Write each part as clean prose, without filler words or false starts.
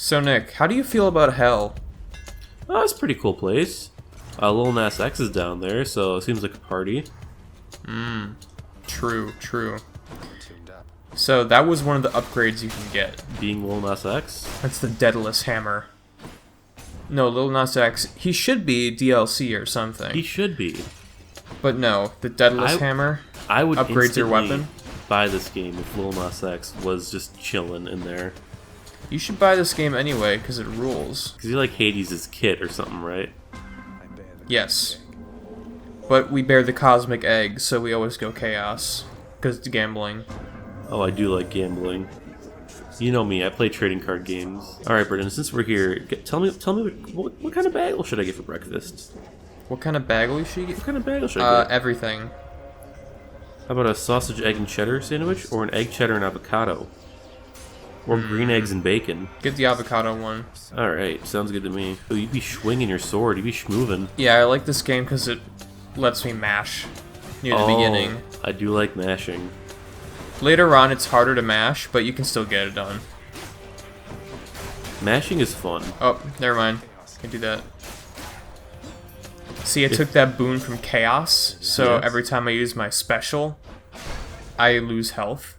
So Nick, how do you feel about Hell? Oh, it's a pretty cool place. Lil Nas X is down there, so it seems like a party. True. So that was one of the upgrades you can get. Being Lil Nas X? That's the Daedalus Hammer. No, Lil Nas X, he should be DLC or something. He should be. But no, the Daedalus Hammer I would upgrades your instantly weapon. buy this game if Lil Nas X was just chilling in there. You should buy this game anyway, because it rules. Because you like Hadeez' kit or something, right? Yes. But we bear the cosmic egg, so we always go chaos. Because it's gambling. Oh, I do like gambling. You know me, I play trading card games. Alright, Brendan, since we're here, tell me what kind of bagel should I get for breakfast? What kind of bagel should you get? What kind of bagel should I get? Everything. How about a sausage, egg, and cheddar sandwich? Or an egg, cheddar, and avocado? Or green eggs and bacon? Get the avocado one. Alright, sounds good to me. Oh, you'd be swinging your sword, you'd be schmoovin'. Yeah, I like this game because it lets me mash near the beginning. I do like mashing. Later on, it's harder to mash, but you can still get it done. Mashing is fun. Oh, never mind. Can do that. See, I took that boon from Chaos, so Yes. every time I use my special, I lose health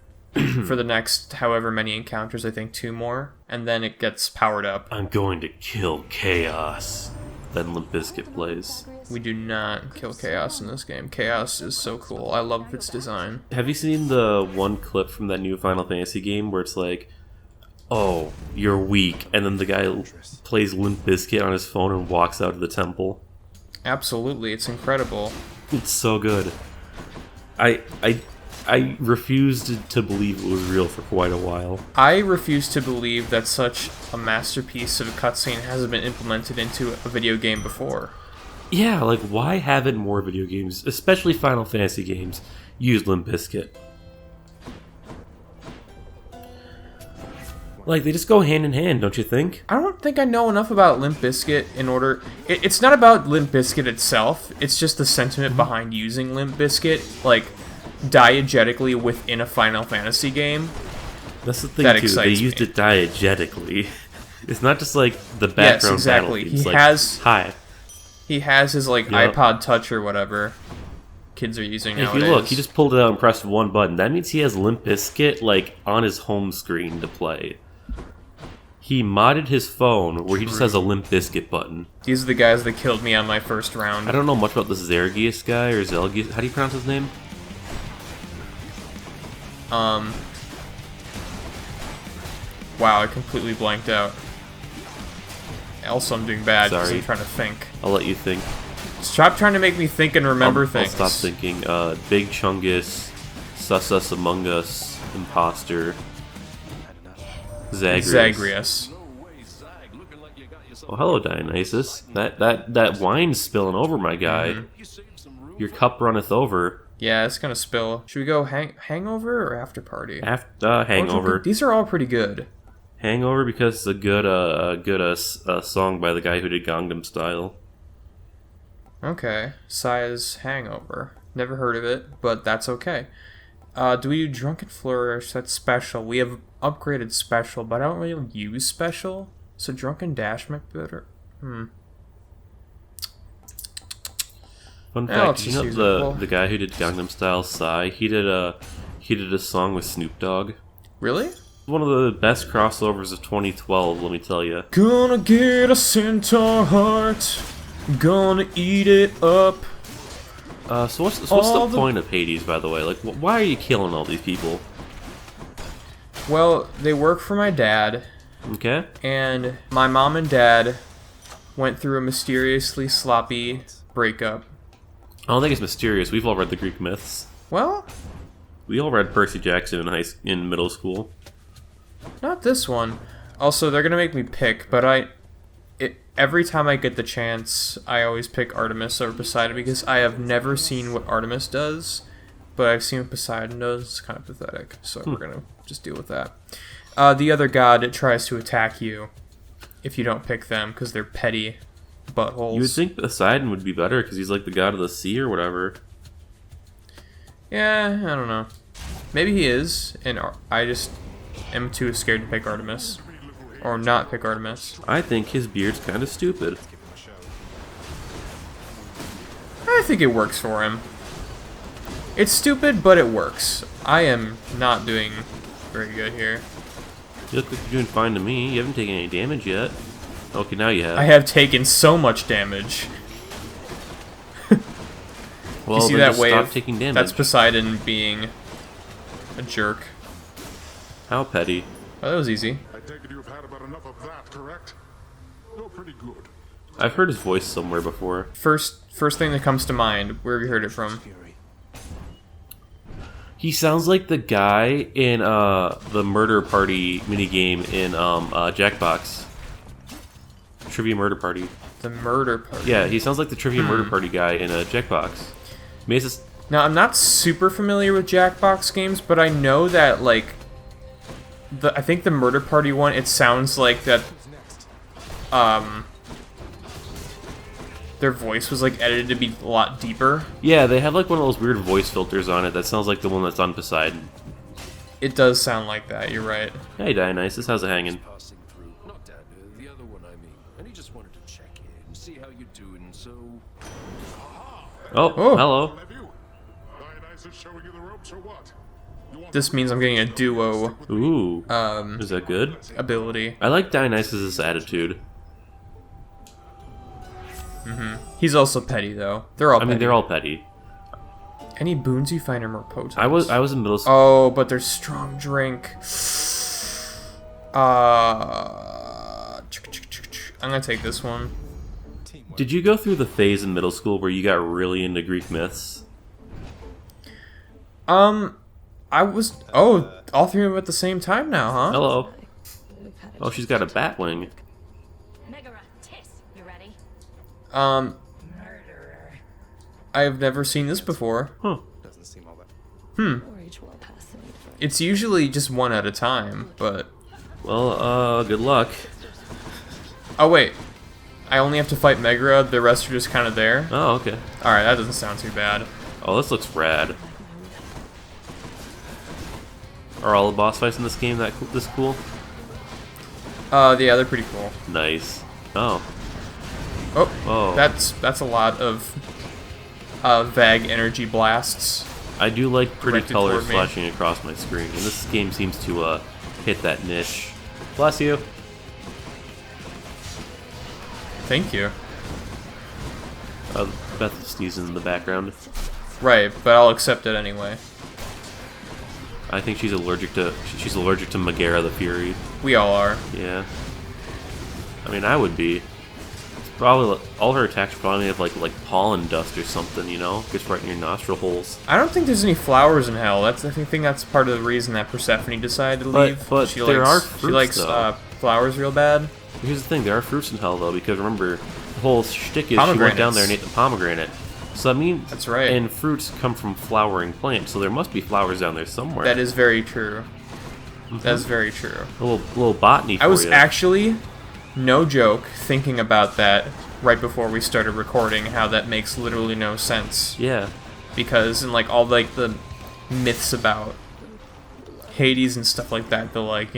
for the next however many encounters, I think 2 more, and then it gets powered up. I'm going to kill Chaos. Then Limp Bizkit plays. We do not kill Chaos in this game. Chaos is so cool. I love its design. Have you seen the one clip from that new Final Fantasy game where it's like, oh, you're weak, and then the guy plays Limp Bizkit on his phone and walks out of the temple? Absolutely, it's incredible. It's so good. I refused to believe it was real for quite a while. I refuse to believe that such a masterpiece of a cutscene hasn't been implemented into a video game before. Yeah, like, why haven't more video games, especially Final Fantasy games, used Limp Bizkit? Like, they just go hand in hand, don't you think? I don't think I know enough about Limp Bizkit in order... It's not about Limp Bizkit itself, it's just the sentiment behind using Limp Bizkit, like, diegetically within a Final Fantasy game. That's the thing, That too. They excites used me. it diegetically. It's not just, like, the background Yes, exactly. battle. It's He like, has- hi. He has his, like, Yep. iPod Touch or whatever kids are using If nowadays. you look, he just pulled it out and pressed one button. That means he has Limp Bizkit, like, on his home screen to play. He modded his phone where he just has a Limp Bizkit button. These are the guys that killed me on my first round. I don't know much about this Zergius guy, or Zelgius. How do you pronounce his name? Wow, I completely blanked out. Also, I'm doing bad because I'm Sorry. trying to think. I'll let you think. Stop trying to make me think and remember I'll things. stop thinking. Big Chungus, Sus Among Us, Imposter, Zagreus. Zagreus. Oh, hello, Dionysus. That wine's spilling over, my guy. Your cup runneth over. Yeah, it's gonna spill. Should we go Hangover or After Party? Hangover. These are all pretty good. Hangover because it's a good song by the guy who did Gangnam Style. Okay, Sia's Hangover. Never heard of it, but that's okay. Do we do Drunken Flourish? That's special. We have upgraded special, but I don't really use special. So Drunken Dash might be better. Fun Yeah, fact, let's you just know use the guy who did Gangnam Style, Psy, he did a song with Snoop Dogg. Really? One of the best crossovers of 2012, let me tell you. Gonna get a centaur heart. Gonna eat it up. So what's the point of Hadeez, by the way? Like, why are you killing all these people? Well, they work for my dad, Okay. and my mom and dad went through a mysteriously sloppy breakup. I don't think it's mysterious. We've all read the Greek myths. Well, We all read Percy Jackson in middle school. not this one. Also, they're gonna make me pick, but every time I get the chance, I always pick Artemis over Poseidon because I have never seen what Artemis does, but I've seen what Poseidon does. It's kind of pathetic, so we're gonna just deal with that. The other god tries to attack you if you don't pick them because they're petty buttholes. You would think Poseidon would be better because he's like the god of the sea or whatever. Yeah, I don't know. Maybe he is, and I just am too scared to pick Artemis. Or not pick Artemis. I think his beard's kind of stupid. I think it works for him. It's stupid, but it works. I am not doing very good here. You look like you're doing fine to me. You haven't taken any damage yet. Okay, now you have. I have taken so much damage. Well, you see then that just wave? stop taking damage. That's Poseidon being a jerk. How petty. Oh, that was easy. I take it you've had about enough of that, correct? You're pretty good. I've heard his voice somewhere before. First thing that comes to mind. Where have you heard it from? He sounds like the guy in the Murder Party minigame in Jackbox. Trivia Murder Party. The Murder Party. Yeah, he sounds like the Trivia Murder Party guy in Jackbox. Mace's. Now, I'm not super familiar with Jackbox games, but I know that, like, I think the Murder Party one, it sounds like that, their voice was, like, edited to be a lot deeper. Yeah, they have, like, one of those weird voice filters on it that sounds like the one that's on Poseidon. It does sound like that, you're right. Hey, Dionysus, how's it hanging? Passing through. Not Dad, the other one I mean. And he just wanted to check in, see how you're doing, so... Oh, Oh. hello. Nephew, Dionysus showing you the ropes or what? You want This means I'm getting a duo, Ooh. Is that good? ability. I like Dionysus' attitude. He's also petty, though. They're all I petty. mean, they're all petty. Any boons you find are more potent. I was in middle school. Oh, but there's strong drink. I'm gonna take this one. Did you go through the phase in middle school where you got really into Greek myths? I was... Oh, all three of them at the same time now, huh? Hello. Oh, she's got a bat wing. You ready? I've never seen this before. Huh. Doesn't seem all that. It's usually just one at a time, but... Well, good luck. Oh, wait. I only have to fight Megara, the rest are just kind of there? Oh, okay. Alright, that doesn't sound too bad. Oh, this looks rad. Are all the boss fights in this game this cool? Yeah, they're pretty cool. Nice. Oh. Oh, Oh. that's a lot of vague energy blasts. I do like pretty Directed colors toward me. flashing across my screen, and this game seems to hit that niche. Bless you. Thank you. Beth sneezes in the background. Right, but I'll accept it anyway. I think she's allergic to Megara the Fury. We all are. Yeah. I mean, I would be. It's probably all her attacks probably have like pollen dust or something, you know, gets right in your nostril holes. I don't think there's any flowers in hell. I think that's part of the reason that Persephone decided to leave. But she there likes, are she fruits, likes though. flowers real bad. Here's the thing: there are fruits in hell though, because remember, the whole shtick is she went down there and ate the pomegranate. So I mean, That's right. And fruits come from flowering plants, so there must be flowers down there somewhere. That is very true. That's very true. a little botany. For I was you. actually, no joke, thinking about that right before we started recording. How that makes literally no sense. Yeah. Because in like all like the myths about Hades and stuff like that, they're like,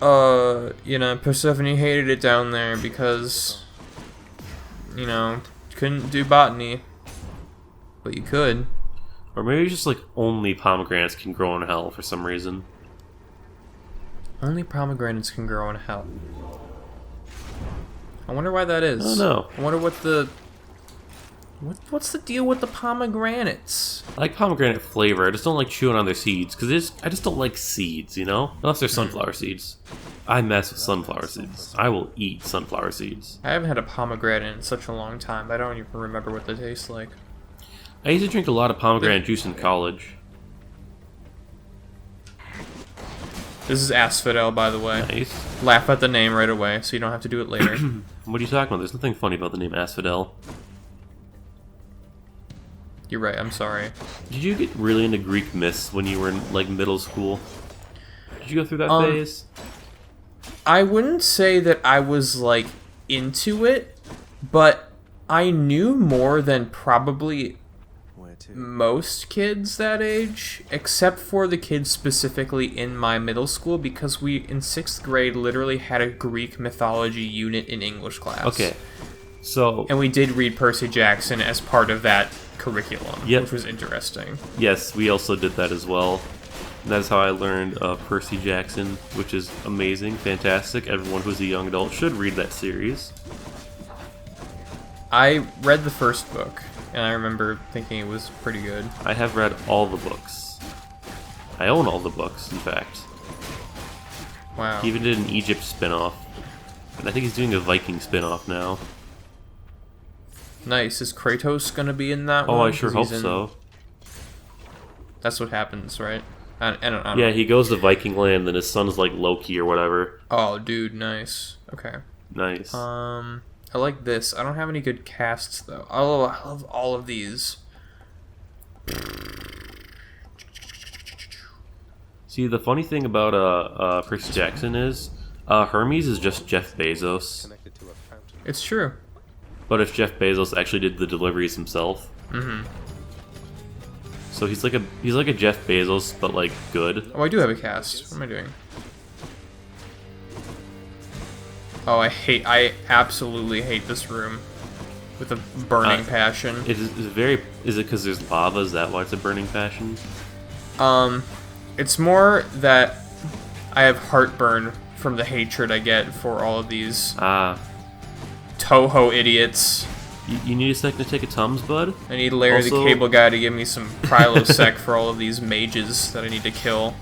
Persephone hated it down there because, couldn't do botany, but you could. Or maybe it's just like only pomegranates can grow in hell for some reason. Only pomegranates can grow in hell. I wonder why that is. I don't know. I wonder what's the deal with the pomegranates? I like pomegranate flavor. I just don't like chewing on their seeds because I just don't like seeds, unless they're sunflower seeds. I mess with sunflower seeds. I will eat sunflower seeds. I haven't had a pomegranate in such a long time. I don't even remember what they taste like. I used to drink a lot of pomegranate juice in college. This is Asphodel, by the way. Nice. Laugh at the name right away, so you don't have to do it later. What are you talking about? There's nothing funny about the name Asphodel. You're right, I'm sorry. Did you get really into Greek myths when you were in like middle school? Did you go through that phase? I wouldn't say that I was, like, into it, but I knew more than probably most kids that age, except for the kids specifically in my middle school, because we, in 6th grade, literally had a Greek mythology unit in English class. Okay, so... And we did read Percy Jackson as part of that curriculum, Yep. which was interesting. Yes, we also did that as well. And that's how I learned Percy Jackson, which is amazing, fantastic. Everyone who's a young adult should read that series. I read the first book, and I remember thinking it was pretty good. I have read all the books. I own all the books, in fact. Wow. He even did an Egypt spin-off. And I think he's doing a Viking spin-off now. Nice. Is Kratos gonna be in that one? Oh, I sure 'Cause hope he's in- so. That's what happens, right? I don't Yeah, know. he goes to Viking land, and his son's like Loki or whatever. Oh, dude, nice. Okay. Nice. I like this. I don't have any good casts, though. Oh, I love all of these. See, the funny thing about Percy Jackson is Hermes is just Jeff Bezos. It's true. But if Jeff Bezos actually did the deliveries himself, so he's like a Jeff Bezos, but like good. Oh, I do have a cast. What am I doing? Oh, I absolutely hate this room. With a burning passion. It is very. Is it because there's lava? Is that why it's a burning passion? It's more that I have heartburn from the hatred I get for all of these Ah, Toho idiots. you need a second to take a Tums, bud. I need Larry the Also- Cable Guy to give me some Prilosec for all of these mages that I need to kill.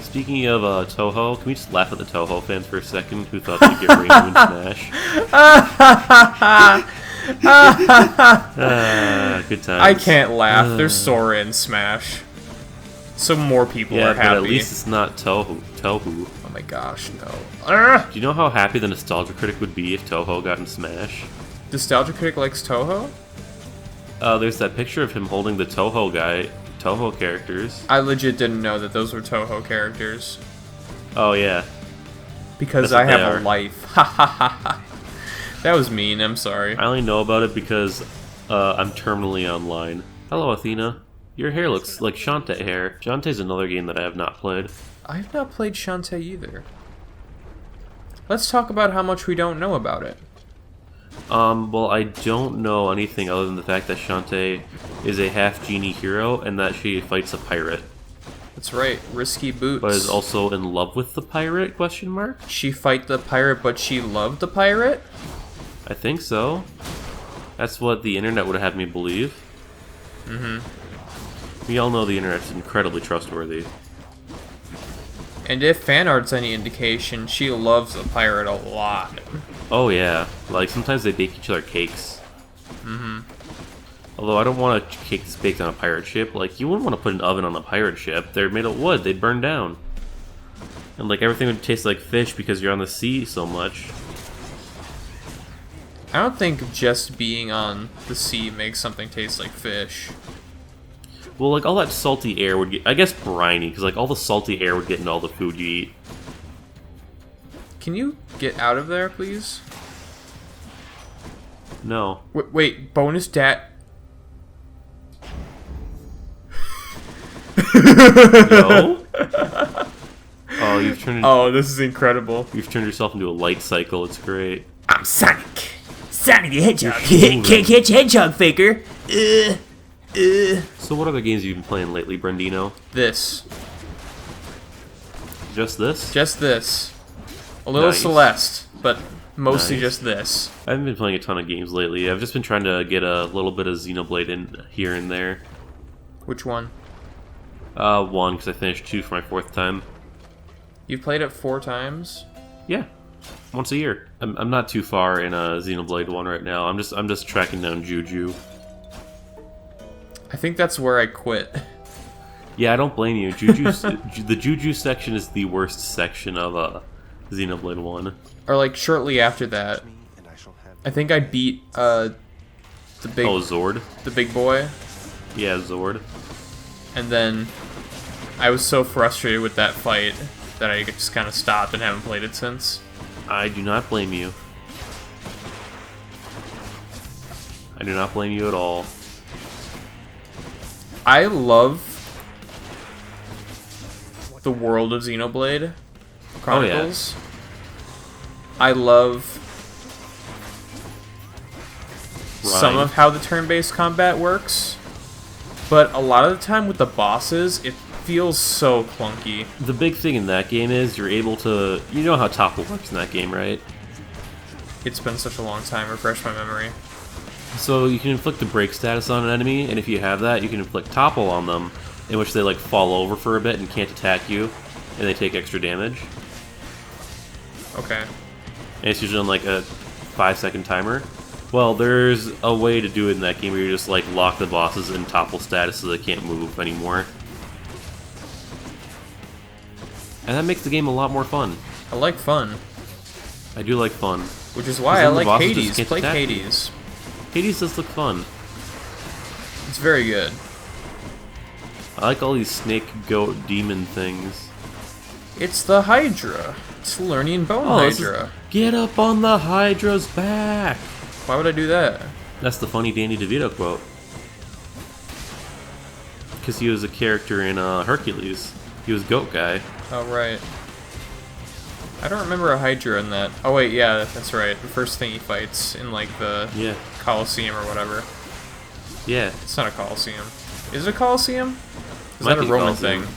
Speaking of Toho, can we just laugh at the Toho fans for a second who thought they'd get Rainbow in Smash? Good times. I can't laugh. There's Sora in Smash. So more people Yeah, are happy. but at least it's not Toho. Oh my gosh, no. Ugh! Do you know how happy the Nostalgia Critic would be if Toho got in Smash? Nostalgia Critic likes Toho? There's that picture of him holding the Toho characters. I legit didn't know that those were Toho characters. Oh yeah. Because That's I what have they a are. life. Ha ha ha ha. That was mean, I'm sorry. I only know about it because I'm terminally online. Hello, Athena. Your hair looks like Shantae hair. Shantae's another game that I have not played. I have not played Shantae either. Let's talk about how much we don't know about it. Well, I don't know anything other than the fact that Shantae is a half genie hero and that she fights a pirate. That's right, Risky Boots. But is also in love with the pirate, question mark? She fight the pirate, but she loved the pirate? I think so. That's what the internet would have me believe. We all know the internet's incredibly trustworthy. And if fan art's any indication, she loves the pirate a lot. Oh yeah, like sometimes they bake each other cakes. Although I don't want a cake that's baked on a pirate ship. Like, you wouldn't want to put an oven on a pirate ship. They're made of wood, they'd burn down. And like everything would taste like fish because you're on the sea so much. I don't think just being on the sea makes something taste like fish. Well, like all that salty air would get, I guess briny, because like all the salty air would get into all the food you eat. Can you get out of there, please? No. Wait, bonus dat. No? Oh, Oh, this is incredible. you've turned yourself into a light cycle, it's great. I'm Sonic. Sonic the Hedgehog. You're Can't catch a hedgehog, faker. So what other games have you been playing lately, Brendino? This. Just this? Just this. A little Nice. Celeste, but mostly Nice. just this. I haven't been playing a ton of games lately. I've just been trying to get a little bit of Xenoblade in here and there. Which one? One, because I finished 2 for my 4th time. You've played it 4 times? Yeah, once a year. I'm not too far in Xenoblade 1 right now. I'm just tracking down Juju. I think that's where I quit. Yeah, I don't blame you. The Juju section is the worst section of Xenoblade 1. Or like shortly after that. I think I beat the big Oh, Zord? the big boy, Yeah, Zord. and then I was so frustrated with that fight that I just kind of stopped and haven't played it since. I do not blame you. I do not blame you at all. I love the world of Xenoblade Chronicles. I love some of how the turn-based combat works, but a lot of the time with the bosses, it feels so clunky. The big thing in that game is you're able to... You know how topple works in that game, right? It's been such a long time. Refresh my memory. So you can inflict the break status on an enemy, and if you have that, you can inflict topple on them, in which they like fall over for a bit and can't attack you, and they take extra damage. Okay. And it's usually on like a 5-second timer. Well, there's a way to do it in that game where you just like lock the bosses in topple status so they can't move anymore. And that makes the game a lot more fun. I like fun, I do like fun. which is why I then the like bosses just Hades. can't Play attack you. Hades. Hades does look fun. It's very good. I like all these snake, goat, demon things. It's the Hydra. It's the Learning Bone this is- Hydra. Get up on the Hydra's back! Why would I do that? That's the funny Danny DeVito quote. Because he was a character in Hercules. He was Goat Guy. Oh, right. I don't remember a Hydra in that. Oh, wait, yeah, that's right. The first thing he fights in, like, the Yeah. Colosseum or whatever. Yeah. It's not a Colosseum. Is it a Colosseum? Is Might that a be Roman Colosseum. thing?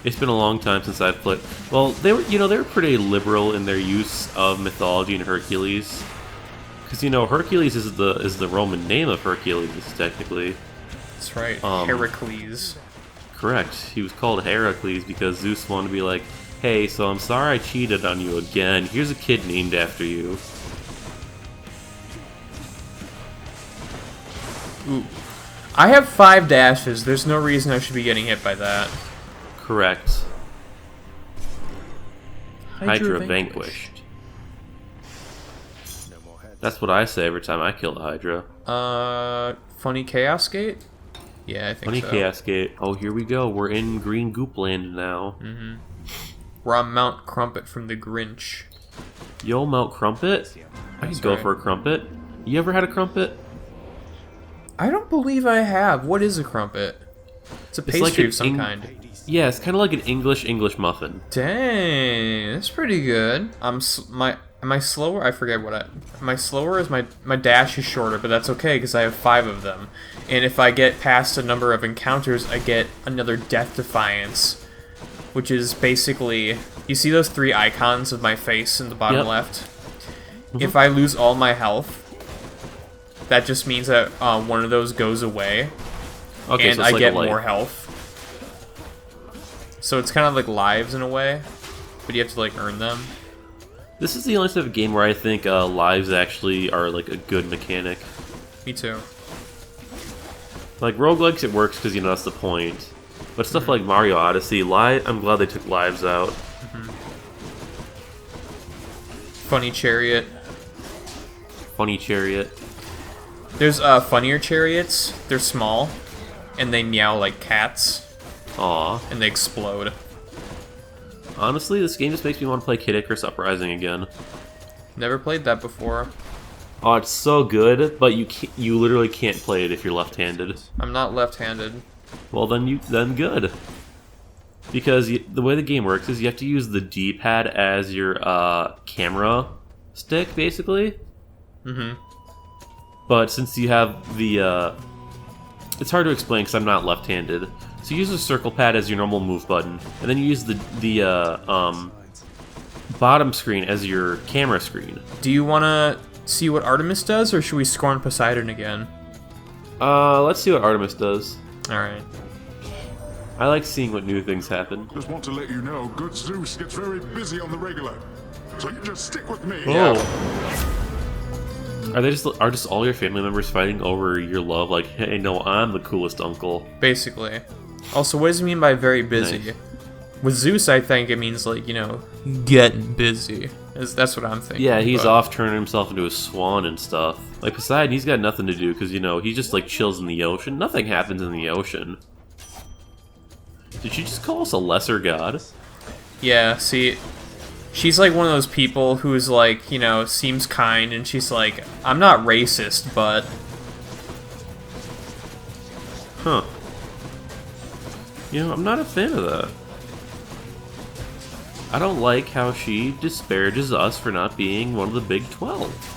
It's been a long time since I've played. Well, they were pretty liberal in their use of mythology in Hercules. Because Hercules is the Roman name of Hercules, technically. That's right. Um, Heracles. Correct. He was called Heracles because Zeus wanted to be like, hey, so I'm sorry I cheated on you again. Here's a kid named after you. Ooh. I have 5 dashes. There's no reason I should be getting hit by that. Correct. Hydra vanquished. That's what I say every time I kill a Hydra. Funny Chaos Gate? Yeah, I think Funny so. Chaos Gate. Oh, here we go. We're in Green Goop Land now. We're on Mount Crumpet from the Grinch. Yo, Mount Crumpet? I That's could go right. for a crumpet. You ever had a crumpet? I don't believe I have. What is a crumpet? It's a It's pastry like an of some kind. Yeah, it's kind of like an English muffin. Dang, that's pretty good. Am I slower? I forget what am I slower? Is my dash is shorter, but that's okay because I have 5 of them. And if I get past a number of encounters, I get another Death Defiance, which is basically, you see those 3 icons of my face in the bottom Yep. left? If I lose all my health, that just means that one of those goes away, Okay, and so it's I like get a light. more health. So it's kind of like lives in a way, but you have to like earn them. This is the only type of game where I think lives actually are like a good mechanic. Me too. Like roguelikes, it works because that's the point. But stuff like Mario Odyssey, I'm glad they took lives out. Funny Chariot. Funny Chariot. There's funnier chariots. They're small, and they meow like cats, Aw. and they explode. Honestly, this game just makes me want to play Kid Icarus Uprising again. Never played that before. Oh, it's so good, but you literally can't play it if you're left-handed. I'm not left-handed. Well, then good. Because the way the game works is you have to use the D-pad as your camera stick, basically. Mm-hmm. But since you have the... it's hard to explain because I'm not left-handed. So you use the circle pad as your normal move button, and then you use the bottom screen as your camera screen. Do you want to see what Artemis does, or should we scorn Poseidon again? Let's see what Artemis does. Alright. I like seeing what new things happen. Just want to let you know, good Zeus gets very busy on the regular. So you just stick with me. Oh. Are just all your family members fighting over your love? Like, hey, no, I'm the coolest uncle. Basically. Also, what does it mean by very busy? Nice. With Zeus, I think it means, like, getting busy. That's what I'm thinking. Yeah, he's but- off turning himself into a swan and stuff. Like Poseidon, he's got nothing to do because he just like chills in the ocean. Nothing happens in the ocean. Did you just call us a lesser god? Yeah, see, she's like one of those people who's like, seems kind, and she's like, I'm not racist, but... Huh. You know, I'm not a fan of that. I don't like how she disparages us for not being one of the big 12.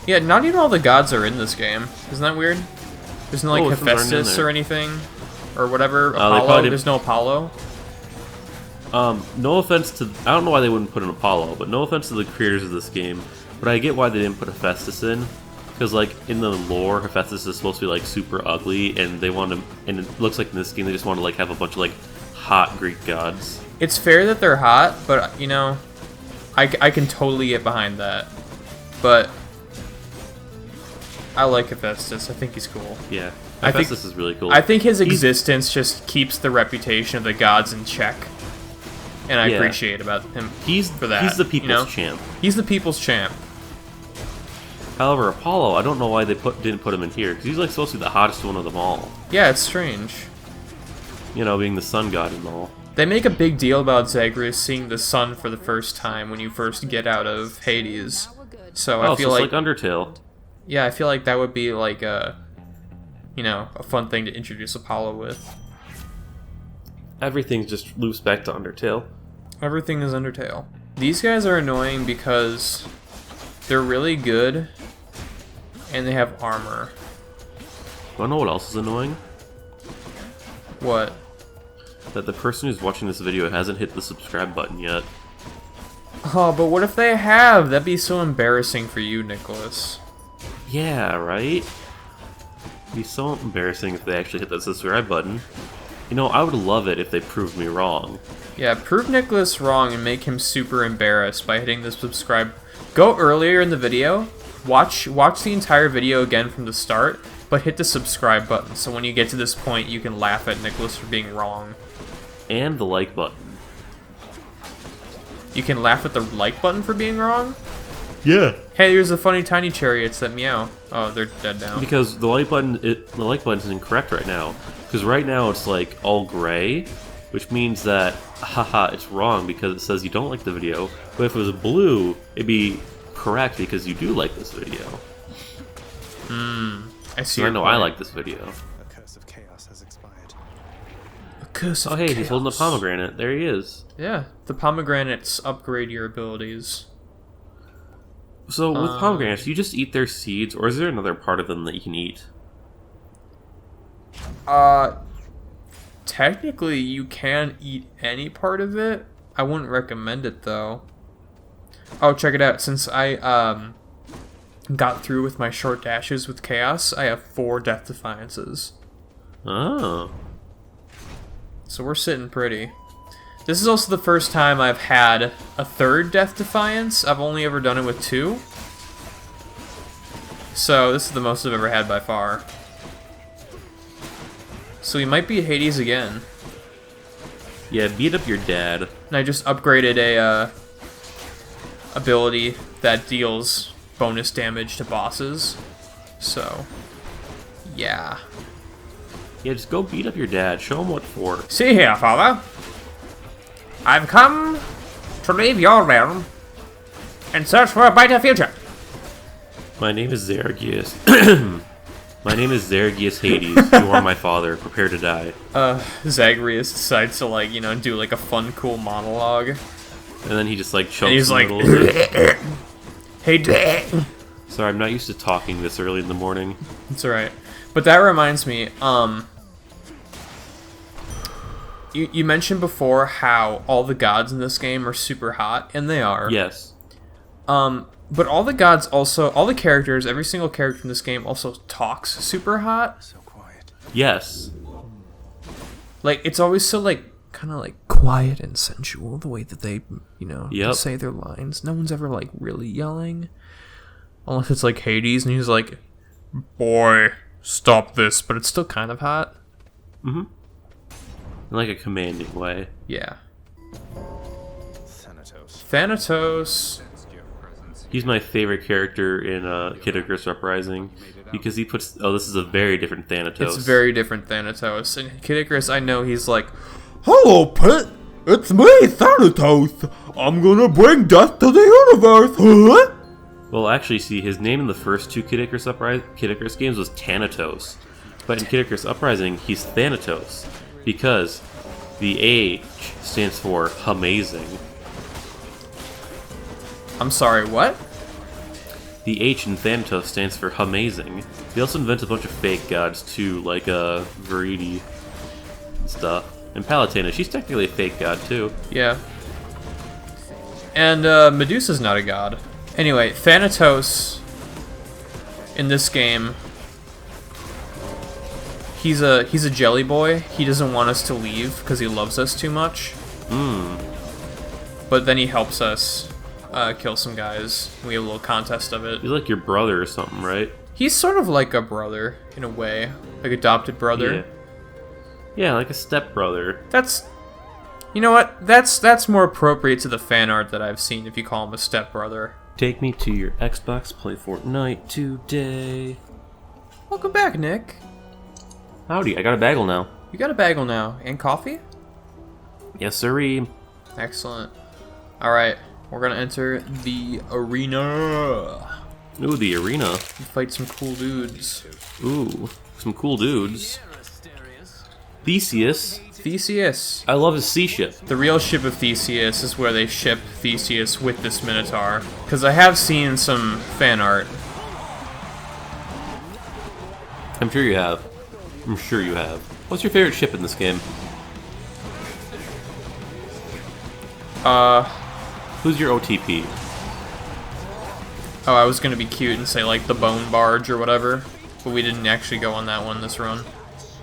Yeah, not even all the gods are in this game. Isn't that weird? There's no like some aren't in Hephaestus there. or anything, or whatever. they Apollo. probably There's no Apollo. No offense to... I don't know why they wouldn't put an Apollo, but no offense to the creators of this game, but I get why they didn't put Hephaestus in. Because, like, in the lore, Hephaestus is supposed to be, like, super ugly, and they want to... And it looks like in this game they just want to, like, have a bunch of, like, hot Greek gods. It's fair that they're hot, but, you know, I can totally get behind that. But I like Hephaestus. I think he's cool. Yeah. I think- Hephaestus is really cool. I think his existence just keeps the reputation of the gods in check. And I Yeah. appreciate about him He's for that. He's the people's you know? champ. He's the people's champ. However, Apollo, I don't know why they didn't put him in here, because he's like supposed to be the hottest one of them all. Yeah, it's strange. You know, being the sun god and all. They make a big deal about Zagreus seeing the sun for the first time when you first get out of Hades. So I Oh, feel so like, it's like Undertale. yeah, I feel like that would be like a, you know, a fun thing to introduce Apollo with. Everything just loops back to Undertale. Everything is Undertale. These guys are annoying because they're really good and they have armor. Wanna know what else is annoying? What? That the person who's watching this video hasn't hit the subscribe button yet. Oh, but what if they have? That'd be so embarrassing for you, Nicholas. Yeah, right? It'd be so embarrassing if they actually hit that subscribe button. You know, I would love it if they proved me wrong. Yeah, prove Nicholas wrong and make him super embarrassed by hitting the subscribe. Go earlier in the video, watch the entire video again from the start, but hit the subscribe button, so when you get to this point, you can laugh at Nicholas for being wrong. And the like button. You can laugh at the like button for being wrong? Yeah. Hey, there's the funny tiny chariots that meow. Oh, they're dead now. Because the like button is incorrect right now. Because right now it's like all gray, which means that haha, it's wrong because it says you don't like the video. But if it was blue, it'd be correct because you do like this video. I see. So I your know point. I like this video. A curse of chaos has expired. A curse of Oh hey, he's holding a chaos. pomegranate. There he is. Yeah, the pomegranates upgrade your abilities. So with pomegranates, you just eat their seeds, or is there another part of them that you can eat? Technically, you can eat any part of it. I wouldn't recommend it, though. Oh, check it out. Since I, got through with my short dashes with Chaos, I have 4 Death Defiances. Oh. So we're sitting pretty. This is also the first time I've had a 3rd Death Defiance. I've only ever done it with 2. So this is the most I've ever had by far. So we might be Hades again. Yeah, beat up your dad. And I just upgraded a ability that deals bonus damage to bosses. So, yeah. Yeah, just go beat up your dad. Show him what for. See here, father. I've come to leave your realm and search for a brighter future. My name is Zergius. My name is Zergius Hades. You are my father. Prepare to die. Zagreus decides to, like, you know, do, like, a fun, cool monologue. And then he just, like, chokes And he's in like, the middle of it. hey, Sorry, I'm not used to talking this early in the morning. it's alright. But that reminds me, you mentioned before how all the gods in this game are super hot, and they are. Yes. But all the gods also, all the characters, every single character in this game also talks super hot. So quiet. Yes. Like, it's always so, like, kind of, like, quiet and sensual, the way that they, you know, Yep. say their lines. No one's ever, like, really yelling. Unless it's, like, Hades, and he's like, boy, stop this. But it's still kind of hot. In like a commanding way. Yeah. Thanatos. Thanatos. He's my favorite character in Kid Icarus Uprising because he puts. Oh, this is a very different Thanatos. It's very different Thanatos. And Kid Icarus, I know he's like, hello, Pit. It's me, Thanatos. I'm gonna bring death to the universe, huh? Well, actually, see, his name in the first 2 Kid Icarus games was Thanatos. But But in Kid Icarus Uprising, he's Thanatos because the H stands for amazing. I'm sorry, what? The H in Thanatos stands for amazing. They also invented a bunch of fake gods too, like Viridi and stuff. And Palutena, she's technically a fake god too. Yeah. And Medusa's not a god. Anyway, Thanatos in this game, he's a jelly boy. He doesn't want us to leave because he loves us too much. But then he helps us kill some guys. We have a little contest of it. He's like your brother or something, right? He's sort of like a brother in a way, like adopted brother. Yeah, like a stepbrother. That's, you know what? That's more appropriate to the fan art that I've seen. If you call him a stepbrother. Take me to your Xbox, play Fortnite today. Welcome back, Nick. Howdy, I got a bagel now. You got a bagel now and coffee. Yes, sirree. Excellent. All right, we're gonna enter the arena. Ooh, the arena. Fight some cool dudes. Ooh, some cool dudes. Theseus. Theseus. I love his sea ship. The real ship of Theseus is where they ship Theseus with this Minotaur. Because I have seen some fan art. I'm sure you have. I'm sure you have. What's your favorite ship in this game? Who's your OTP? Oh, I was gonna be cute and say like the Bone Barge or whatever. But we didn't actually go on that one this run.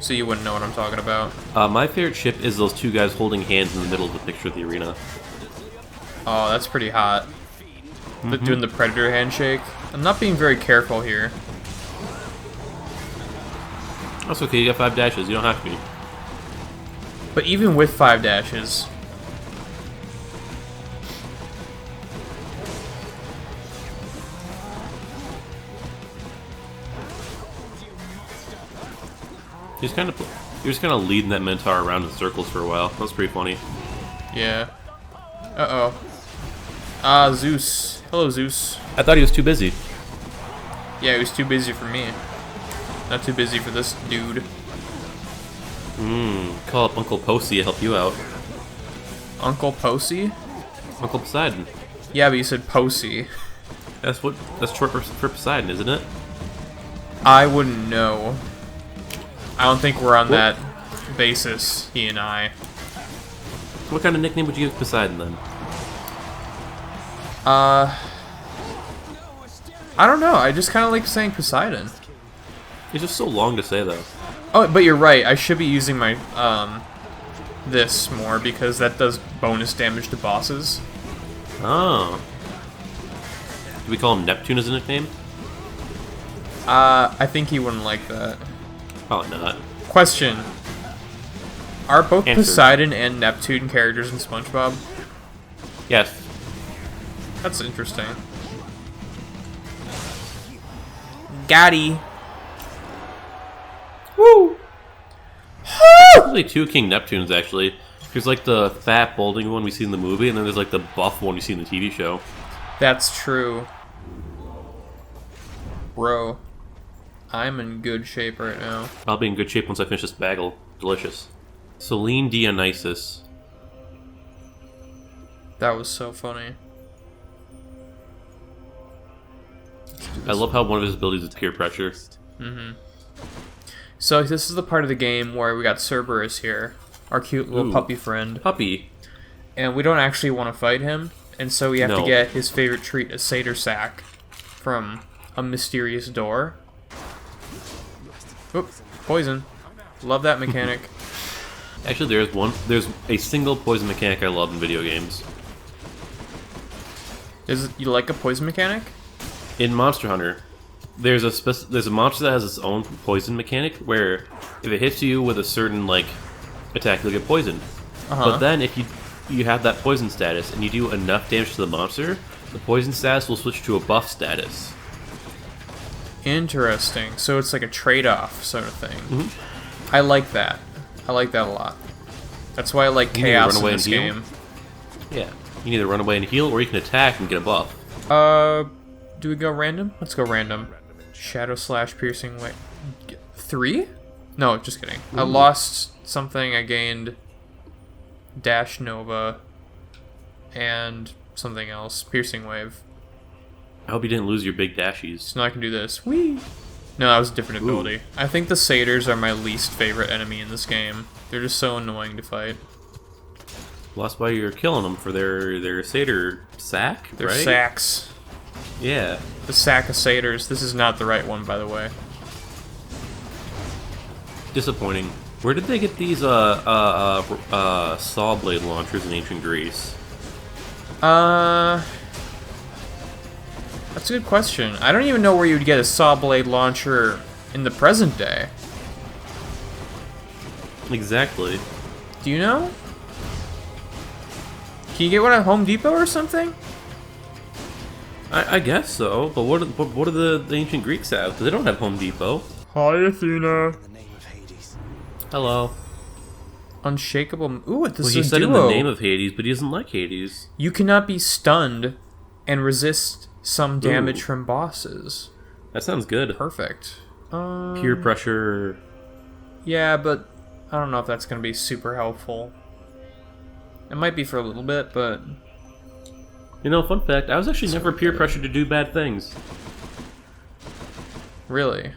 So you wouldn't know what I'm talking about. My favorite ship is those two guys holding hands in the middle of the picture of the arena. Oh, that's pretty hot. Doing the Predator handshake. I'm not being very careful here. That's okay, you got 5 dashes, you don't have to be. But even with 5 dashes... You're just kind of leading that Minotaur around in circles for a while. That was pretty funny. Yeah. Uh-oh. Ah, Zeus. Hello, Zeus. I thought he was too busy. Yeah, he was too busy for me. Not too busy for this dude. Call up Uncle Posey to help you out. Uncle Posey? Uncle Poseidon. Yeah, but you said Posey. That's short for Poseidon, isn't it? I wouldn't know. I don't think we're on that basis, he and I. What kind of nickname would you give Poseidon then? I don't know. I just kind of like saying Poseidon. It's just so long to say though. Oh, but you're right. I should be using my this more because that does bonus damage to bosses. Oh. Do we call him Neptune as a nickname? I think he wouldn't like that. Probably not. Question. Are both Answer. Poseidon and Neptune characters in SpongeBob? Yes. That's interesting. Gotti. Woo! There's only 2 King Neptunes actually. There's like the fat balding one we see in the movie, and then there's like the buff one you see in the TV show. That's true. Bro, I'm in good shape right now. I'll be in good shape once I finish this bagel. Delicious. Selene Dionysus. That was so funny. I love how one of his abilities is peer pressure. So this is the part of the game where we got Cerberus here, our cute little Ooh. puppy friend, Puppy. and we don't actually want to fight him, and so we have to No. get his favorite treat, a Seder sack, from a mysterious door. Oop, poison. Love that mechanic. Actually, there's a single poison mechanic I love in video games. You like a poison mechanic? In Monster Hunter, there's a monster that has its own poison mechanic where if it hits you with a certain like attack, you'll get poisoned. But then if you have that poison status and you do enough damage to the monster, the poison status will switch to a buff status. Interesting. So it's like a trade-off sort of thing. I like that. I like that a lot. That's why I like You need to chaos run away in this and heal? game. Yeah, you can either run away and heal, or you can attack and get a buff. Do we go random? Let's go random. Shadow slash piercing. Wait, 3? No, just kidding. Ooh. I lost something. I gained Dash Nova and something else. Piercing Wave. I hope you didn't lose your big dashies. So now I can do this. Whee! No, that was a different ability. Ooh. I think the satyrs are my least favorite enemy in this game. They're just so annoying to fight. Well, that's why you're killing them for their satyr sack, They're right? sacks. Yeah. The sack of satyrs. This is not the right one, by the way. Disappointing. Where did they get these saw blade launchers in ancient Greece? That's a good question. I don't even know where you'd get a saw blade launcher in the present day. Exactly. Do you know? Can you get one at Home Depot or something? I guess so, but what do the ancient Greeks have? 'Cause they don't have Home Depot. Hi, Athena. In the name of Hades. Hello. Unshakable. Ooh, this Well, is he a said duo. in the name of Hades, but he doesn't like Hades. You cannot be stunned and resist some damage Ooh. from bosses. That sounds good. Perfect. Peer pressure. Yeah, but I don't know if that's going to be super helpful. It might be for a little bit, but You know, fun fact, I was actually never peer pressured to do bad things. really.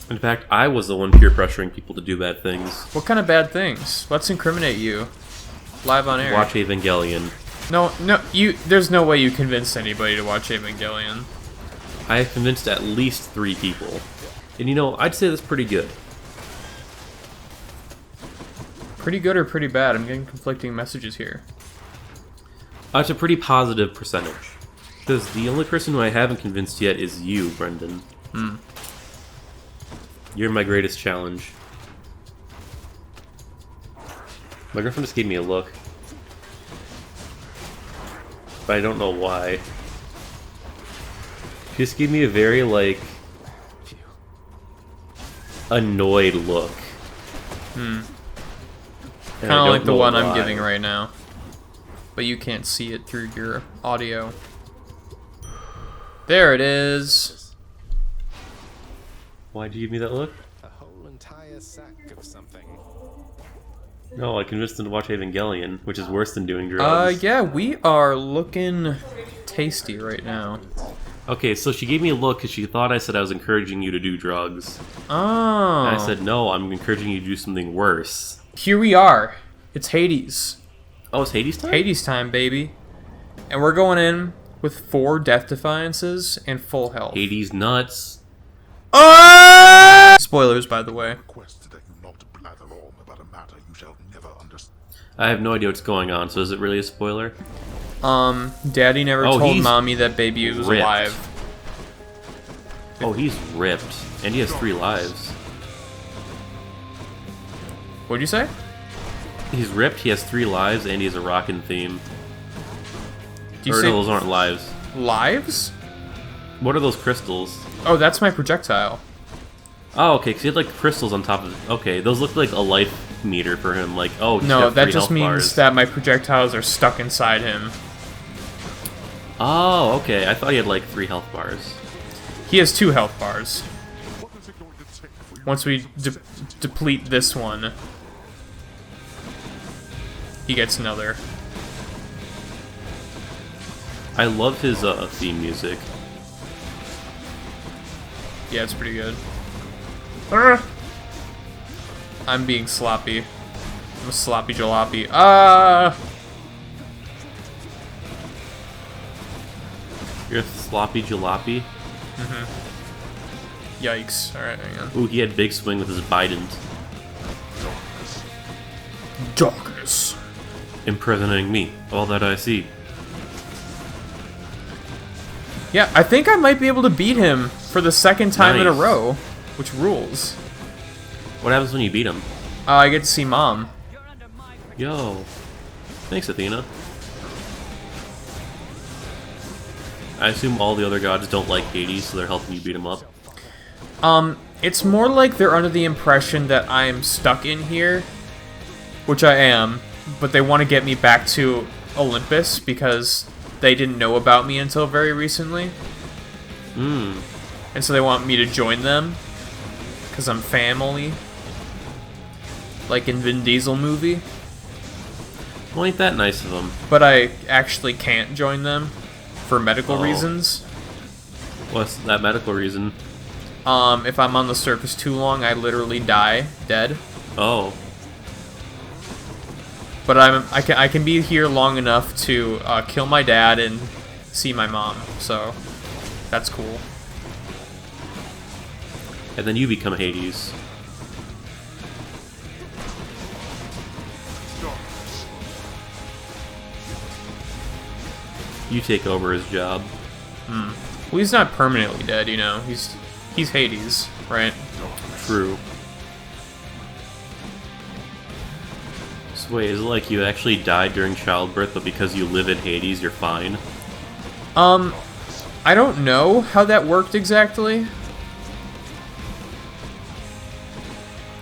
In fact, I was the one peer pressuring people to do bad things. What kind of bad things? Let's incriminate you. Live on air. Watch Evangelion. No, there's no way you convinced anybody to watch Evangelion. I have convinced at least 3 people. And you know, I'd say that's pretty good. Pretty good or pretty bad? I'm getting conflicting messages here. It's a pretty positive percentage. Because the only person who I haven't convinced yet is you, Brendan. You're my greatest challenge. My girlfriend just gave me a look. But I don't know why. She just gave me a very, like, annoyed look. Kind And I of don't like the know one I'm why. giving right now. But you can't see it through your audio. There it is. Why'd you give me that look? A whole entire sack of something. No, I convinced them to watch Evangelion, which is worse than doing drugs. Yeah, we are looking tasty right now. Okay, so she gave me a look because she thought I said I was encouraging you to do drugs. Oh. And I said, no, I'm encouraging you to do something worse. Here we are. It's Hades. Oh, it's Hades time? Hades time, baby. And we're going in with 4 Death Defiances and full health. Hades nuts. Spoilers, by the way. Request that you not blather on about a matter you shall never understand. I have no idea what's going on, so is it really a spoiler? Daddy never Oh, told he's Mommy that baby was ripped. alive. Oh, he's ripped. And he has 3 lives. What'd you say? He's ripped, he has 3 lives, and he has a rockin' theme. Do you Or say no, those aren't lives. lives? What are those crystals? Oh, that's my projectile. Oh, okay, because he had like crystals on top of it. Okay, those look like a life meter for him. Like, oh, he's No, got that 3 just health means bars. that my projectiles are stuck inside him. Oh, okay, I thought he had like 3 health bars. He has 2 health bars. What is it going to take for you? Once we deplete this one, he gets another. I love his theme music. Yeah, it's pretty good. Ah! I'm being sloppy. I'm a sloppy jalopy. Ah! You're a sloppy jalopy. Yikes. Alright, hang on. Ooh, he had big swing with his Bident. Darkness. Imprisoning me, all that I see. Yeah, I think I might be able to beat him for the 2nd time in a Nice. row, which rules. What happens when you beat him? I get to see Mom. Yo. Thanks, Athena. I assume all the other gods don't like Hades, so they're helping you beat him up. It's more like they're under the impression that I'm stuck in here, which I am, but they want to get me back to Olympus because they didn't know about me until very recently. Hmm. And so they want me to join them because I'm family. like in Vin Diesel movie. Well, ain't that nice of them? But I actually can't join them for medical Oh. reasons. What's that medical reason? If I'm on the surface too long, I literally die dead. Oh. But I can be here long enough to kill my dad and see my mom. So that's cool. And then you become Hades. You take over his job. Well, he's not permanently dead, you know. He's Hades, right? True. So wait, is it like you actually died during childbirth, but because you live in Hades, you're fine? I don't know how that worked exactly.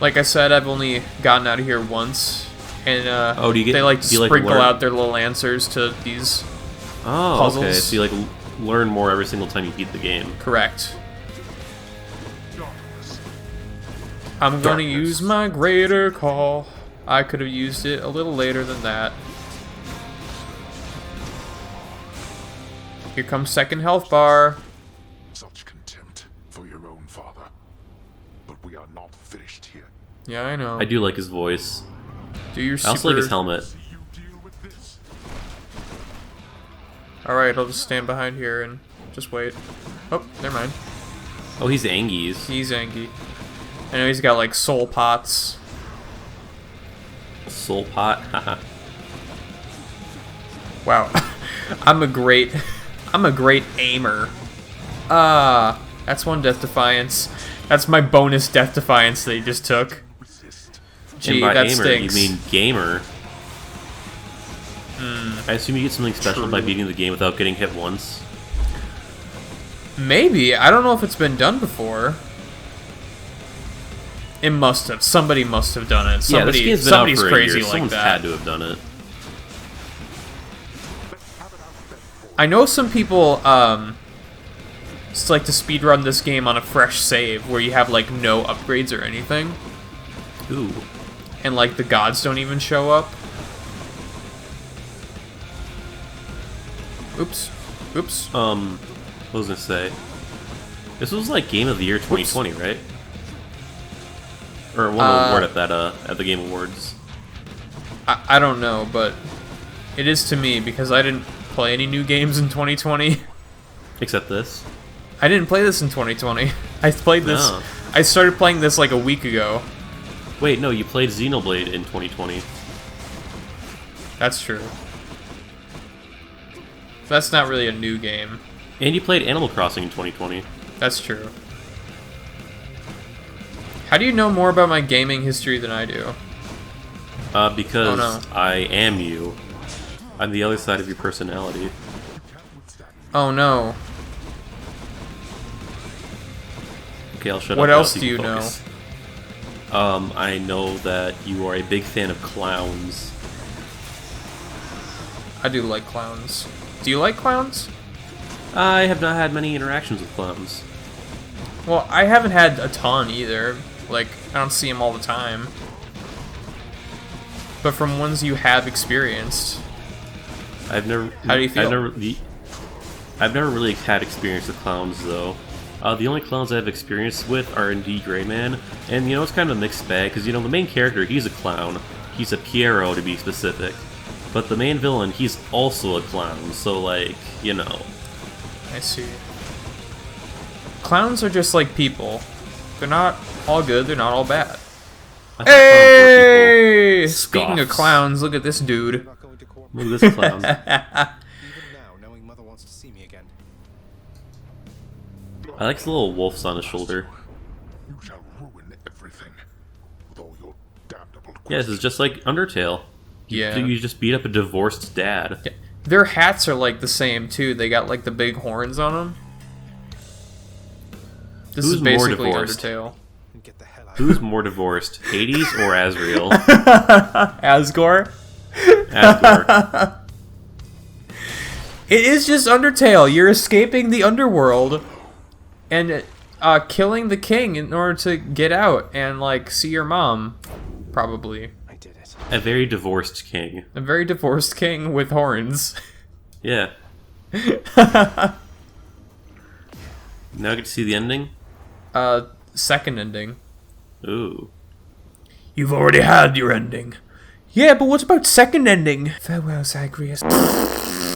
Like I said, I've only gotten out of here once, and Oh, do you get- they like do you, like, sprinkle learn- out their little answers to these Oh, puzzles. okay. So you like learn more every single time you beat the game. Correct. I'm gonna use my greater call. I could have used it a little later than that. Here comes second health bar. Such contempt for your own father. But we are not finished here. Yeah, I know. I do like his voice. Do your I super... also like his helmet. You deal with this. Alright, I'll just stand behind here and just wait. Oh, never mind. Oh, he's Angies. He's Angie. I know he's got like soul pots. Soul pot. Haha. Wow. I'm a great aimer. That's one Death Defiance. That's my bonus Death Defiance that he just took. Resist. Gee, And by that aimer, stinks. you mean gamer. I assume you get something special by True. beating the game without getting hit once. Maybe. I don't know if it's been done before. It must have. Somebody must have done it. Yeah, this Somebody, game's been out somebody's for a crazy year. like Someone's that. had to have done it. I know some people just like to speedrun this game on a fresh save where you have like no upgrades or anything, Ooh. and like the gods don't even show up. Oops. Oops. What was I gonna say? This was like Game of the Year 2020, right? Or won an award at that at the Game Awards. I don't know, but it is to me because I didn't play any new games in 2020. Except this. I didn't play this in 2020. I played this. No. I started playing this like a week ago. Wait, no, you played Xenoblade in 2020. That's true. That's not really a new game. And you played Animal Crossing in 2020. That's true. How do you know more about my gaming history than I do? Because Oh, no. I am you. I'm the other side of your personality. Oh no. Okay, I'll shut What up. now else so do can you know? focus. I know that you are a big fan of clowns. I do like clowns. Do you like clowns? I have not had many interactions with clowns. Well, I haven't had a ton either. Like, I don't see them all the time. But from ones you have experienced, I've never. How do you feel? I've never really had experience with clowns though. The only clowns I've experience with are indeed Greyman, and you know it's kind of a mixed bag because you know the main character he's a clown, he's a Piero to be specific, but the main villain he's also a clown. So like you know. I see. Clowns are just like people. They're not all good, they're not all bad. I thought clowns were Hey! people. Speaking of Scoffs. clowns, look at this dude. Not going to court. Look at this clown. Even now, knowing Mother wants to see me again. I like the little wolves on his shoulder. You shall ruin everything. With all your damnable Yeah, this is just like Undertale. Yeah. You just beat up a divorced dad. Their hats are like the same too. They got like the big horns on them. This Who's is more basically divorced? Undertale. And get the hell out. Who's more divorced, Hades or Azrael? Asgore. Asgore. It is just Undertale. You're escaping the underworld and killing the king in order to get out and like see your mom. probably. I did it. A very divorced king. A very divorced king with horns. Yeah. Now I get to see the ending? Second ending. Ooh. You've already had your ending. Yeah, but what about second ending? Farewell, Zagreus.